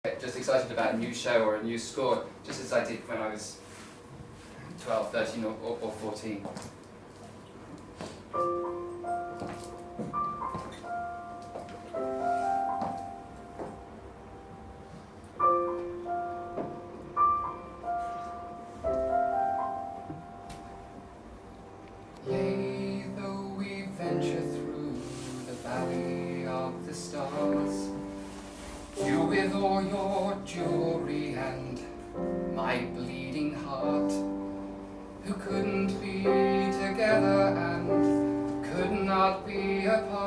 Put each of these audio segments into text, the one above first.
Just excited about a new show or a new score, just as I did when I was 12, 13 or 14. Yea, though we venture through the valley of the stars, you with all your jewelry and my bleeding heart, who couldn't be together and could not be apart.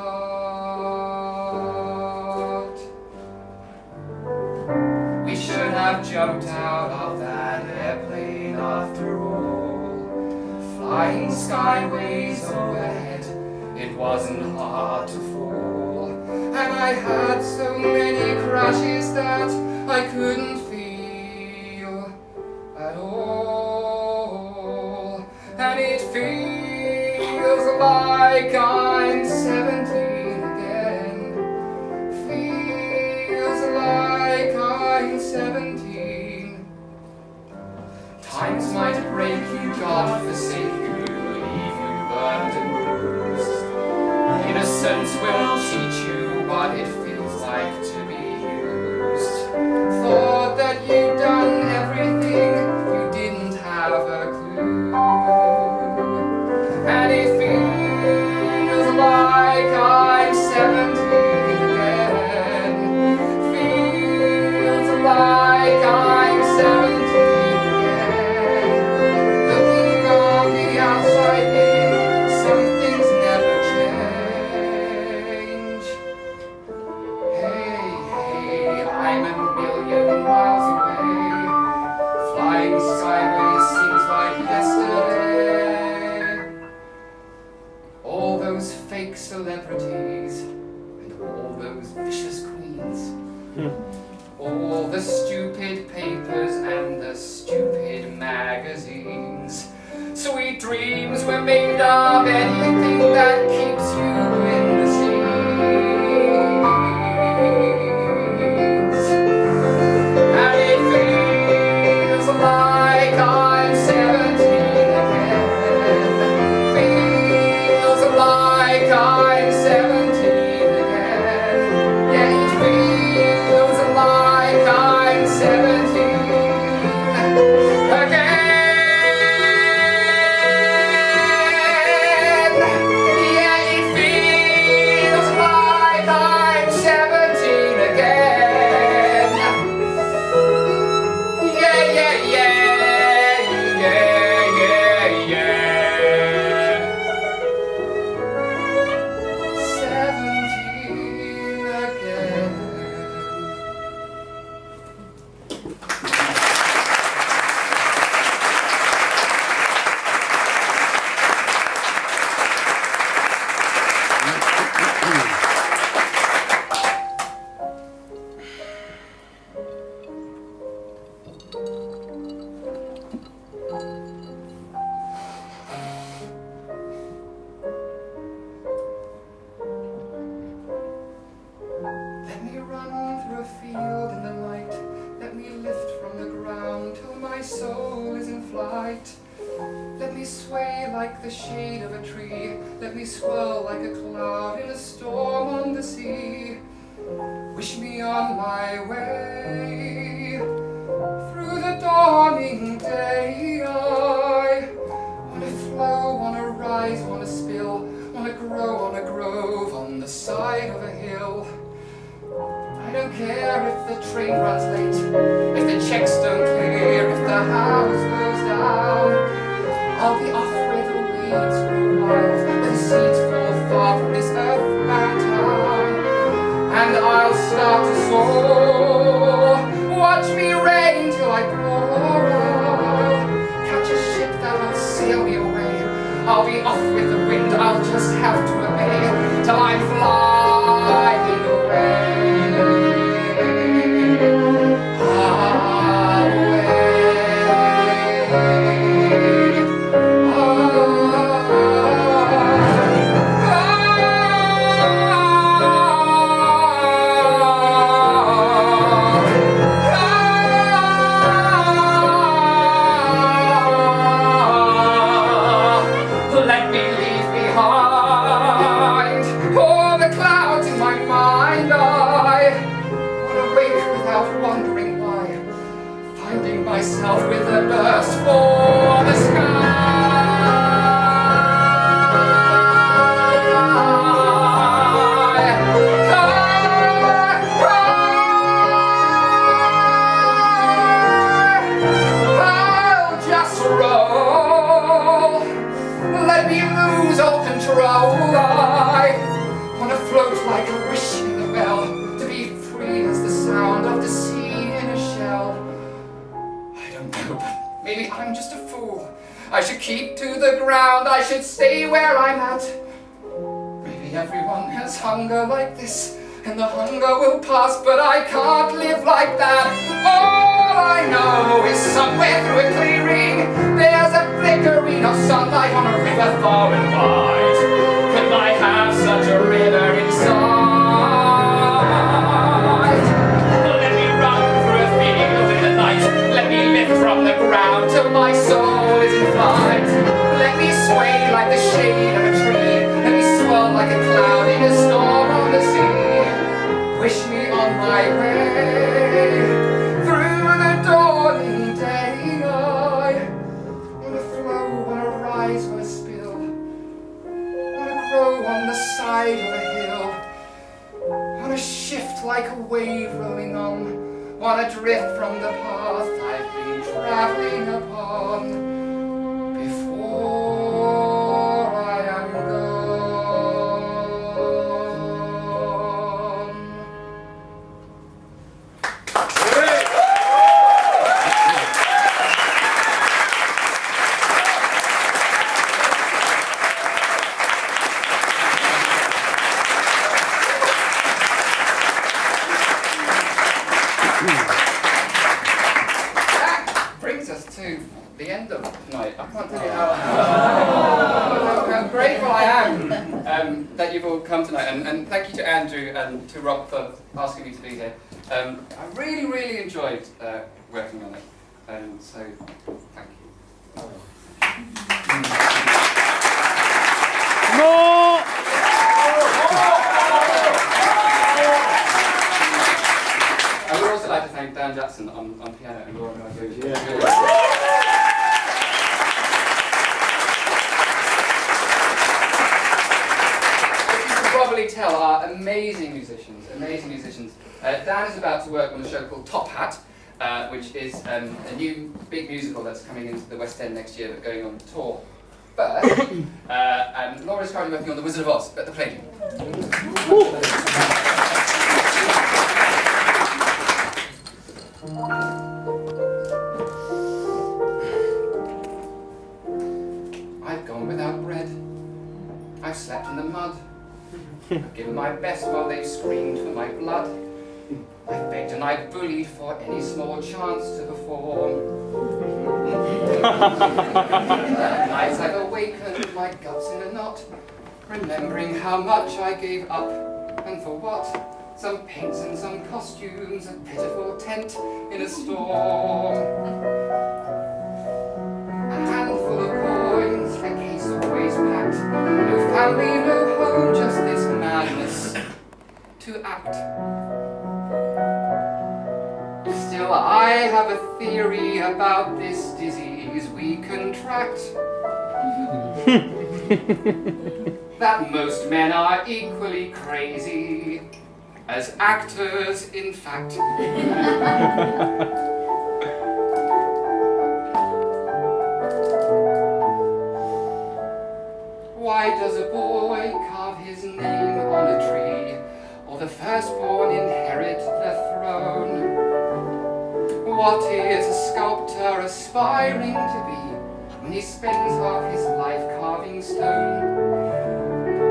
We should have jumped out of that airplane after all, flying skyways overhead, it wasn't hard to fall. And I had so many crashes that I couldn't feel at all. And it feels like I'm 17 again. Feels like I'm 17. Times might break you, God forsake you, leave you burned and bruised. Innocence will teach you what it feels like to be used. Thought that you'd done everything, you didn't have a clue. And it feels like I'm 17 again. Feels like I'm 17 again. Looking on the outside in, some things never change. I'm a million miles away. Flying sideways seems like yesterday. All those fake celebrities and all those vicious queens. All the stupid papers and the stupid magazines. Sweet dreams were made of anything that keeps you in the sea. Like I'm 17 again. Feels like I'm 17 again. Yeah, it feels like I'm 17 again. Yeah, it feels like I'm 17 again. Yeah, yeah, yeah. Let me run through a field in the night. Let me lift from the ground till my soul is in flight. Let me sway like the shade of a tree. Let me swirl like a cloud in a storm on the sea. Wish me on my way through the dawning day. I wanna flow, wanna rise, wanna spill, wanna grow on a grove on the side of a hill. I don't care if the train runs late, if the checks don't clear, if the house goes down. I'll be off where the weeds grow wild, where the seeds fall far from this earthbound town. And I'll start to soar. Watch me rain till I pour out. Catch a ship that'll sail me away. I'll be off with the wind, I'll just have to obey till I'm flying away. out wondering why, finding myself with a burst for the sky. I'll just roll, let me lose all control. I wanna float like a wish in the well, to be free as the sound of the sea in a shell. I don't know, but maybe I'm just a fool. I should keep to the ground, I should stay where I'm at. Maybe everyone has hunger like this, and the hunger will pass, but I can't live like that. All I know is somewhere through a clearing, there's a flickering of sunlight on a river far and wide. Could I have such a river inside? Let me run through a field in the night, let me lift from the ground till my soul is in flight. Let me sway like the shade of a tree, let me swirl like a cloud in a storm on the sea. Wish me on my way through the dawning day. I wanna flow, wanna rise, wanna spill, wanna grow on the side of a hill, wanna shift like a wave rolling on, wanna drift from the path I've been traveling upon before I am gone. That brings us to the end of tonight. I can't tell you how grateful I am that you've all come tonight, and thank you to Andrew and to Rob for asking me to be here. I really, really enjoyed working on it, so thank you. I would also like to thank Dan Jackson on piano and Laura Melhuish. As you can probably tell, are amazing musicians, Dan is about to work on a show called Top Hat, which is a new big musical that's coming into the West End next year, but going on tour first. And Laura's currently working on The Wizard of Oz at the Palladium. I've gone without bread. I've slept in the mud. I've given my best while they've screamed for my blood. I've begged and I've bullied for any small chance to perform. Nights I've awakened, my guts in a knot, remembering how much I gave up, and for what? Some paints and some costumes, a pitiful tent in a storm. A handful of coins, a case always packed, no family, no home, just this madness to act. Still, I have a theory about this disease we contract. That most men are equally crazy as actors, in fact. Why does a boy carve his name on a tree, or the firstborn inherit the throne? What is a sculptor aspiring to be when he spends half his life carving stone?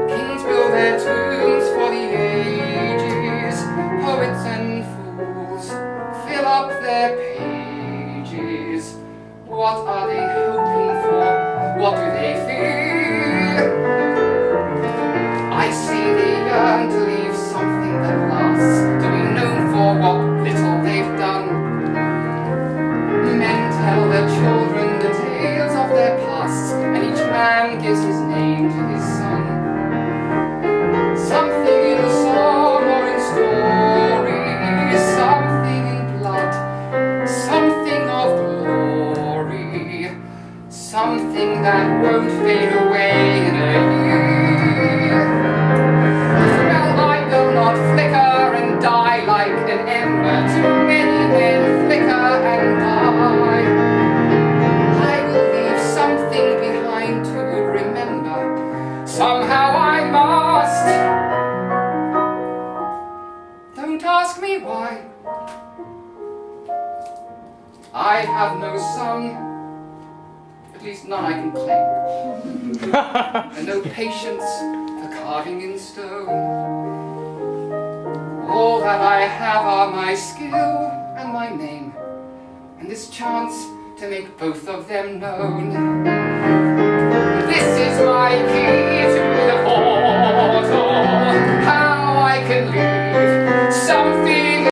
Kings build their tombs for the ages, poets and fools fill up their pages. What are they hoping for? What do they fear? I see they yearn to leave something that lasts, to be known for what little they've done. Men tell their children the tales of their pasts, and each man gives his name to his son. Something in song or in story, something in won't fade away in a year. Well, I will not flicker and die like an ember. Too many men flicker and die. I will leave something behind to remember. Somehow I must. Don't ask me why. I have no song, at least none I can claim, and no patience for carving in stone. All that I have are my skill and my name, and this chance to make both of them known.